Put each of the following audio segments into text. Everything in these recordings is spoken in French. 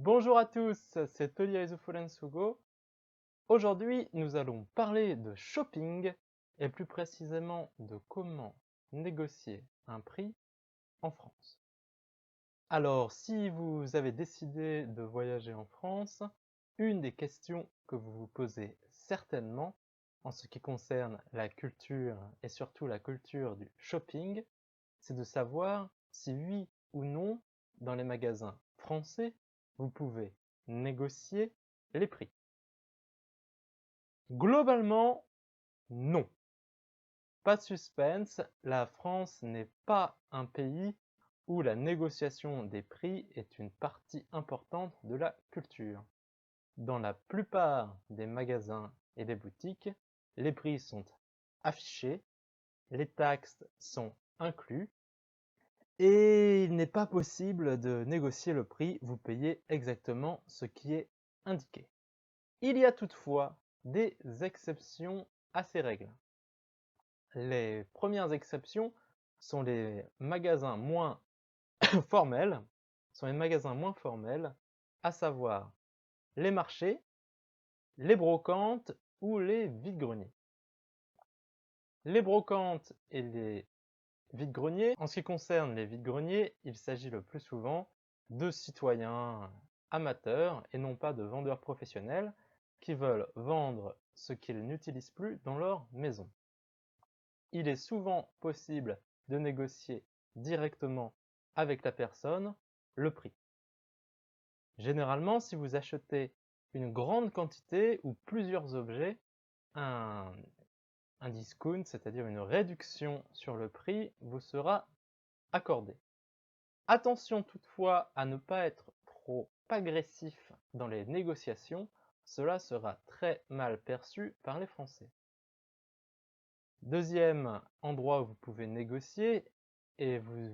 Bonjour à tous, c'est Tolia Sugo. Aujourd'hui, nous allons parler de shopping et plus précisément de comment négocier un prix en France. Alors, si vous avez décidé de voyager en France, une des questions que vous vous posez certainement en ce qui concerne la culture et surtout la culture du shopping, c'est de savoir si oui ou non, dans les magasins français, vous pouvez négocier les prix. Globalement, non. Pas de suspense, la France n'est pas un pays où la négociation des prix est une partie importante de la culture. Dans la plupart des magasins et des boutiques, les prix sont affichés, les taxes sont inclus, et il n'est pas possible de négocier le prix, vous payez exactement ce qui est indiqué. Il y a toutefois des exceptions à ces règles. Les premières exceptions sont les magasins moins formels, à savoir les marchés, les brocantes ou les vide-greniers. Les brocantes et les vide-greniers, en ce qui concerne les vide-greniers, il s'agit le plus souvent de citoyens amateurs et non pas de vendeurs professionnels qui veulent vendre ce qu'ils n'utilisent plus dans leur maison. Il est souvent possible de négocier directement avec la personne le prix. Généralement, si vous achetez une grande quantité ou plusieurs objets, un discount, c'est-à-dire une réduction sur le prix, vous sera accordé. Attention toutefois à ne pas être trop agressif dans les négociations, cela sera très mal perçu par les Français. Deuxième endroit où vous pouvez négocier, et vous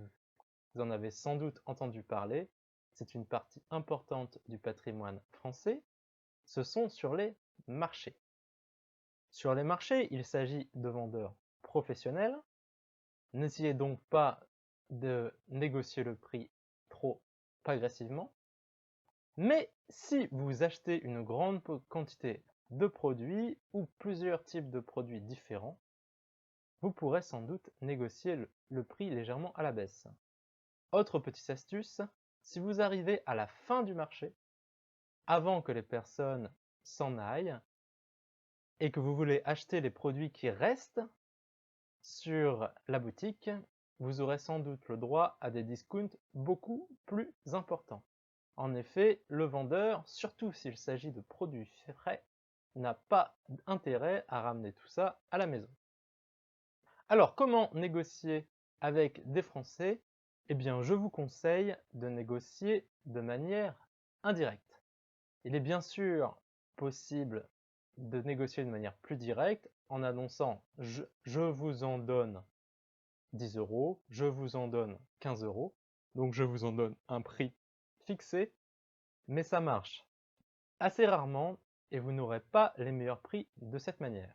en avez sans doute entendu parler, c'est une partie importante du patrimoine français, ce sont sur les marchés. Sur les marchés, il s'agit de vendeurs professionnels. N'essayez donc pas de négocier le prix trop agressivement. Mais si vous achetez une grande quantité de produits ou plusieurs types de produits différents, vous pourrez sans doute négocier le prix légèrement à la baisse. Autre petite astuce, si vous arrivez à la fin du marché, avant que les personnes s'en aillent, et que vous voulez acheter les produits qui restent sur la boutique, vous aurez sans doute le droit à des discounts beaucoup plus importants. En effet, le vendeur, surtout s'il s'agit de produits frais, n'a pas intérêt à ramener tout ça à la maison. Alors, comment négocier avec des Français? Eh bien, je vous conseille de négocier de manière indirecte. Il est bien sûr possible de négocier de manière plus directe en annonçant je vous en donne 10 euros, je vous en donne 15 euros, donc je vous en donne un prix fixé, mais ça marche assez rarement et vous n'aurez pas les meilleurs prix de cette manière.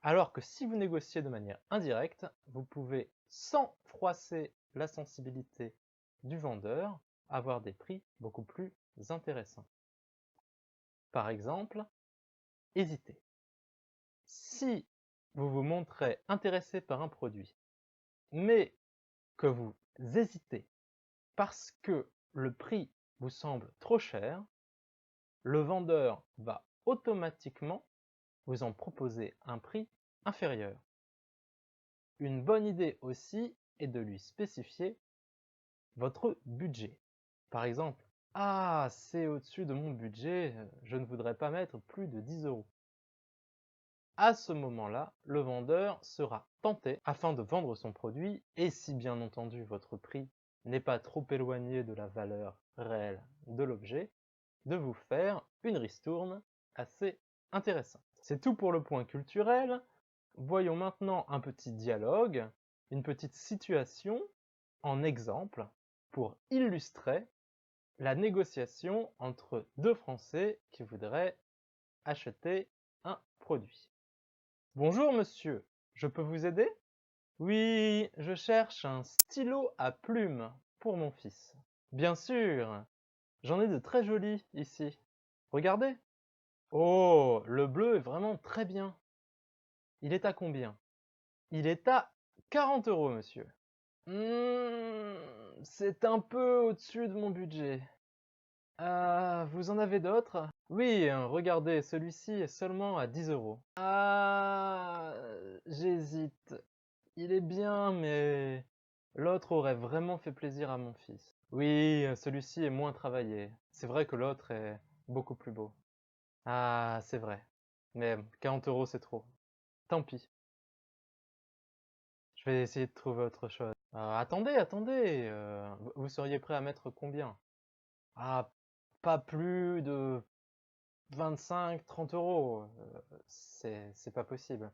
Alors que si vous négociez de manière indirecte, vous pouvez, sans froisser la sensibilité du vendeur, avoir des prix beaucoup plus intéressants. Par exemple, hésitez. Si vous vous montrez intéressé par un produit, mais que vous hésitez parce que le prix vous semble trop cher, le vendeur va automatiquement vous en proposer un prix inférieur. Une bonne idée aussi est de lui spécifier votre budget. Par exemple, « Ah, c'est au-dessus de mon budget, je ne voudrais pas mettre plus de 10 euros. » À ce moment-là, le vendeur sera tenté, afin de vendre son produit, et si bien entendu votre prix n'est pas trop éloigné de la valeur réelle de l'objet, de vous faire une ristourne assez intéressante. C'est tout pour le point culturel. Voyons maintenant un petit dialogue, une petite situation en exemple pour illustrer la négociation entre deux Français qui voudraient acheter un produit. Bonjour monsieur, je peux vous aider? Oui, je cherche un stylo à plumes pour mon fils. Bien sûr, J'en ai de très jolis ici. Regardez. Oh, le bleu est vraiment très bien. Il est à combien? Il est à 40 €, monsieur. C'est un peu au-dessus de mon budget. Vous en avez d'autres? Oui, regardez, celui-ci est seulement à 10 €. J'hésite. Il est bien, mais l'autre aurait vraiment fait plaisir à mon fils. Oui, celui-ci est moins travaillé. C'est vrai que l'autre est beaucoup plus beau. Ah, c'est vrai. Mais 40 € c'est trop. Tant pis. Je vais essayer de trouver autre chose. Attendez, vous seriez prêt à mettre combien? Ah, pas plus de 25-30 €. C'est pas possible.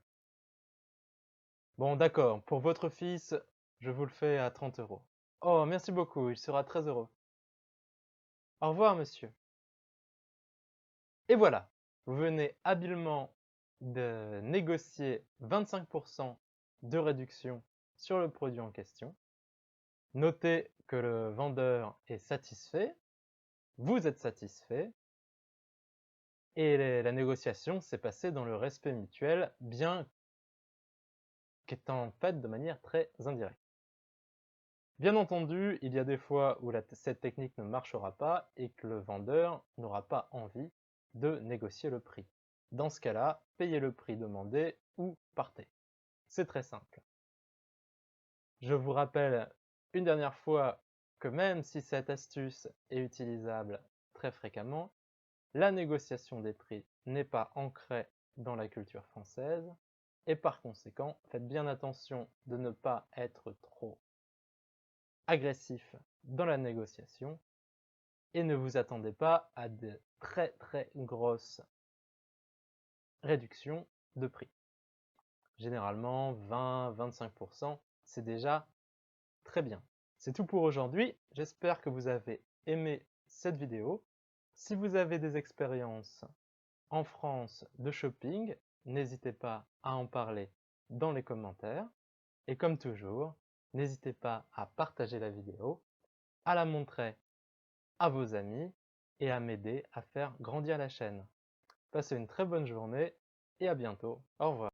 Bon, d'accord, pour votre fils, je vous le fais à 30 €. Oh, merci beaucoup, il sera très heureux. Au revoir, monsieur. Et voilà, vous venez habilement de négocier 25% de réduction sur le produit en question. Notez que le vendeur est satisfait, vous êtes satisfait, et la négociation s'est passée dans le respect mutuel, bien qu'étant faite de manière très indirecte. Bien entendu, il y a des fois où cette technique ne marchera pas et que le vendeur n'aura pas envie de négocier le prix. Dans ce cas-là, payez le prix demandé ou partez. C'est très simple. Je vous rappelle une dernière fois que même si cette astuce est utilisable très fréquemment, la négociation des prix n'est pas ancrée dans la culture française et par conséquent, faites bien attention de ne pas être trop agressif dans la négociation et ne vous attendez pas à de très grosses réductions de prix. Généralement 20-25%, c'est déjà très bien. C'est tout pour aujourd'hui, j'espère que vous avez aimé cette vidéo. Si vous avez des expériences en France de shopping, n'hésitez pas à en parler dans les commentaires. Et comme toujours, n'hésitez pas à partager la vidéo, à la montrer à vos amis et à m'aider à faire grandir la chaîne. Passez une très bonne journée et à bientôt. Au revoir.